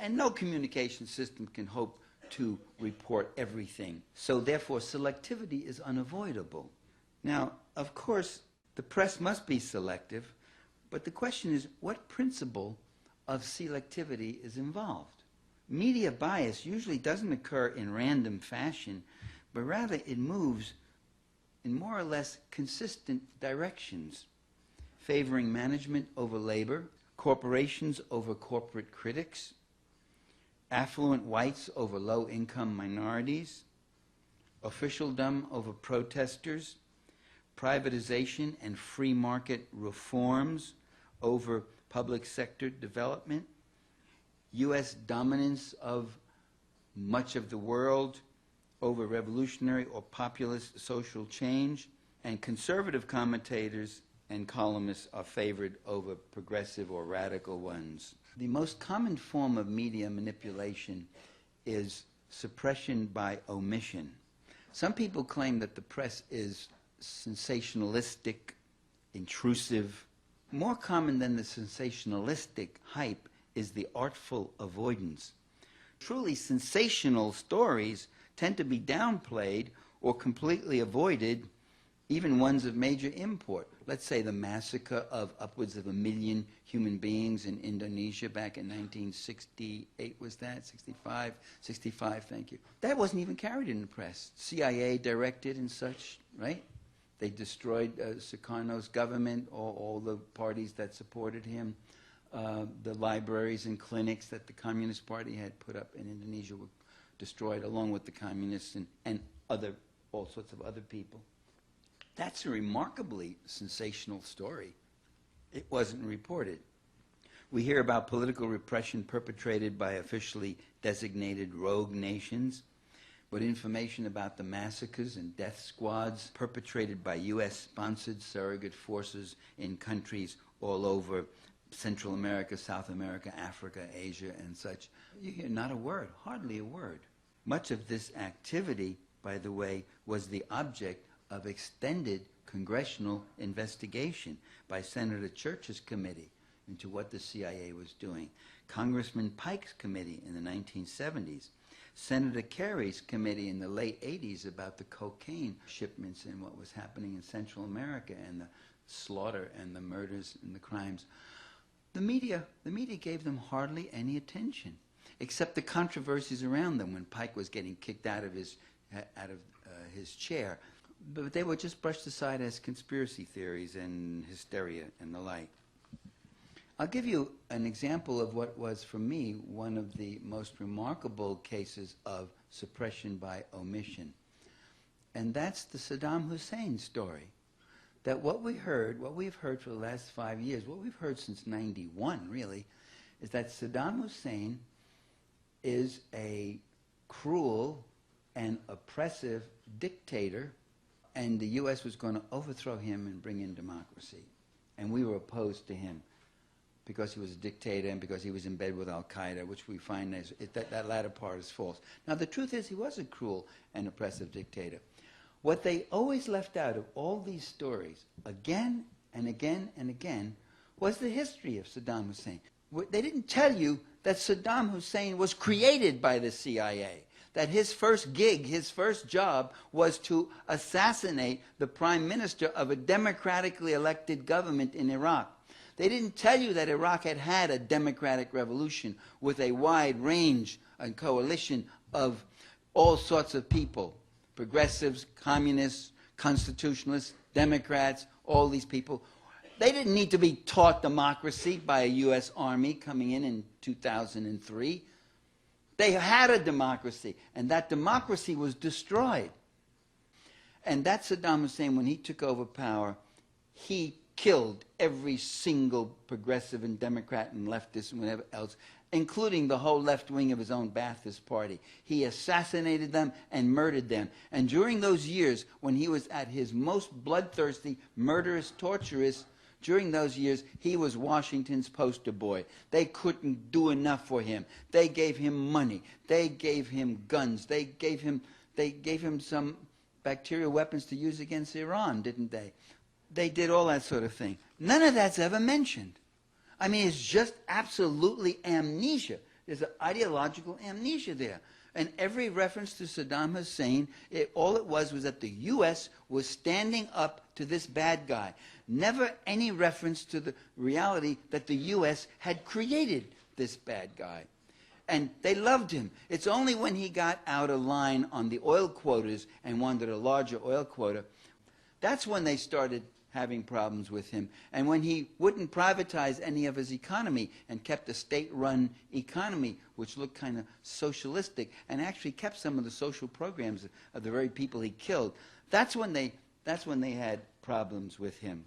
And no communication system can hope to report everything. So therefore, selectivity is unavoidable. Now, of course, the press must be selective, but the question is, what principle of selectivity is involved? Media bias usually doesn't occur in random fashion, but rather it moves in more or less consistent directions, favoring management over labor, corporations over corporate critics, affluent whites over low-income minorities, officialdom over protesters, privatization and free market reforms over public sector development, U.S. dominance of much of the world over revolutionary or populist social change, and conservative commentators and columnists are favored over progressive or radical ones. The most common form of media manipulation is suppression by omission. Some people claim that the press is sensationalistic, intrusive. More common than the sensationalistic hype is the artful avoidance. Truly sensational stories tend to be downplayed or completely avoided, even ones of major import. Let's say the massacre of upwards of 1 million human beings in Indonesia back in 1968, was that? 65? 65, thank you. That wasn't even carried in the press. CIA directed and such, right? They destroyed Sukarno's government, all the parties that supported him. The libraries and clinics that the Communist Party had put up in Indonesia were destroyed, along with the communists and all sorts of other people. That's a remarkably sensational story. It wasn't reported. We hear about political repression perpetrated by officially designated rogue nations, but information about the massacres and death squads perpetrated by U.S.-sponsored surrogate forces in countries all over Central America, South America, Africa, Asia, and such, you hear not a word, hardly a word. Much of this activity, by the way, was the object of extended congressional investigation by Senator Church's committee into what the CIA was doing, Congressman Pike's committee in the 1970s, Senator Kerry's committee in the late 80s about the cocaine shipments and what was happening in Central America and the slaughter and the murders and the crimes. The media gave them hardly any attention, except the controversies around them when Pike was getting kicked out of his chair. But they were just brushed aside as conspiracy theories and hysteria and the like. I'll give you an example of what was, for me, one of the most remarkable cases of suppression by omission. And that's the Saddam Hussein story. That what we've heard for the last 5 years, what we've heard since '91, really, is that Saddam Hussein is a cruel and oppressive dictator, and the U.S. was going to overthrow him and bring in democracy. And we were opposed to him because he was a dictator and because he was in bed with al-Qaeda, which we find that latter part is false. Now, the truth is he was a cruel and oppressive dictator. What they always left out of all these stories, again and again and again, was the history of Saddam Hussein. They didn't tell you that Saddam Hussein was created by the CIA, that his first gig, his first job, was to assassinate the prime minister of a democratically elected government in Iraq. They didn't tell you that Iraq had had a democratic revolution with a wide range and coalition of all sorts of people. Progressives, communists, constitutionalists, Democrats, all these people. They didn't need to be taught democracy by a U.S. Army coming in 2003. They had a democracy, and that democracy was destroyed. And that Saddam Hussein, when he took over power, he killed every single progressive and Democrat and leftist and whatever else, including the whole left wing of his own Ba'athist party. He assassinated them and murdered them. And during those years, when he was at his most bloodthirsty, murderous, torturous, during those years, he was Washington's poster boy. They couldn't do enough for him. They gave him money. They gave him guns. They gave him some bacterial weapons to use against Iran, didn't they? They did all that sort of thing. None of that's ever mentioned. I mean, it's just absolutely amnesia. There's an ideological amnesia there. And every reference to Saddam Hussein, all it was that the U.S. was standing up to this bad guy. Never any reference to the reality that the U.S. had created this bad guy. And they loved him. It's only when he got out of line on the oil quotas and wanted a larger oil quota, that's when they started having problems with him. And when he wouldn't privatize any of his economy and kept a state-run economy, which looked kind of socialistic, and actually kept some of the social programs of the very people he killed, that's when they had problems with him.